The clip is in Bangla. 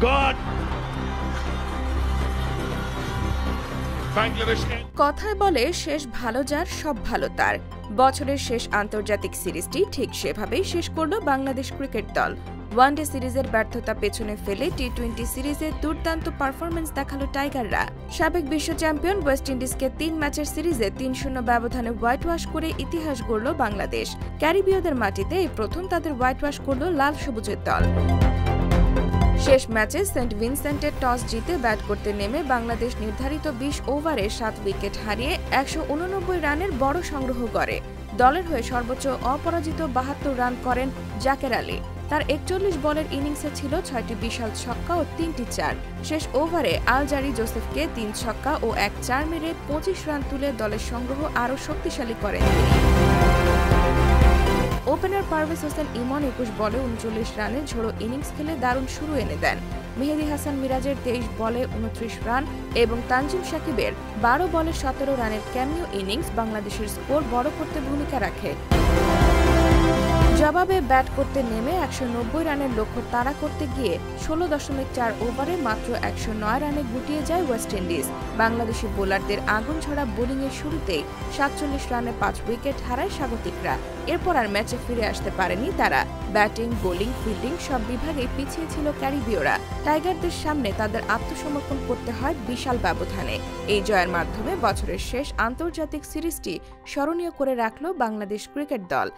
God. কথায় বলে শেষ ভালো যার সব ভালো তার। বছরের শেষ আন্তর্জাতিক সিরিজটি ঠিক সেভাবেই শেষ করল বাংলাদেশ ক্রিকেট দল। ওয়ানডে সিরিজের ব্যর্থতা পেছনে ফেলে টি-20 সিরিজে দুর্দান্ত পারফরমেন্স দেখালো টাইগাররা। সাবেক বিশ্ব চ্যাম্পিয়ন ওয়েস্ট ইন্ডিজকে ৩ ম্যাচের সিরিজে ৩-০ ব্যবধানে হোয়াইট ওয়াশ করে ইতিহাস গড়ল বাংলাদেশ। ক্যারিবীয়দের মাটিতে এই প্রথম তাদের হোয়াইট ওয়াশ করল লাল সবুজের দল। শেষ ম্যাচে সেন্ট ভিনসেন্টের টস জিতে ব্যাট করতে নেমে বাংলাদেশ নির্ধারিত ২০ ওভারে ৭ উইকেট হারিয়ে ১৮৯ রানের বড় সংগ্রহ করে। দলের হয়ে সর্বোচ্চ অপরাজিত ৭২ রান করেন জাকের আলী। তার ৪১ বলের ইনিংসে ছিল ৬টি বিশাল ছক্কা ও ৩টি চার। শেষ ওভারে আলজারি জোসেফকে ৩ ছক্কা ও ১ চার মেরে ২৫ রান তুলে দলের সংগ্রহ আরও শক্তিশালী করেন তিনি। ওপেনার পারভেজ হোসেন ইমন ২১ বলে ৩৯ রানের ঝোড়ো ইনিংস খেলে দারুণ শুরু এনে দেন। মেহেদী হাসান মিরাজের ২৩ বলে ২৯ রান এবং তানজিম সাকিবের ১২ বলে ১৭ রানের ক্যামিও ইনিংস বাংলাদেশের স্কোর বড় করতে ভূমিকা রাখে। জবাবে ব্যাট করতে নেমে ১৯০ রানের লক্ষ্য তাড়া করতে গিয়ে ১৬.৪ ওভারে মাত্র ১০৯ রানে গুটিয়ে যায় ওয়েস্ট ইন্ডিজ। বাংলাদেশি বোলারদের আগুন ছড়া বোলিংয়ের শুরুতেই ৪৭ রানে ৫ উইকেট হারায় স্বাগতিকরা। এরপর আর ম্যাচে ফিরে আসতে পারেনি তারা। ব্যাটিং, বোলিং, ফিল্ডিং সব বিভাগেই পিছিয়ে ছিল ক্যারিবীয়রা। টাইগারদের সামনে তাদের আত্মসমর্পণ করতে হয় বিশাল ব্যবধানে। এই জয়ের মাধ্যমে বছরের শেষ আন্তর্জাতিক সিরিজটি স্মরণীয় করে রাখল বাংলাদেশ ক্রিকেট দল।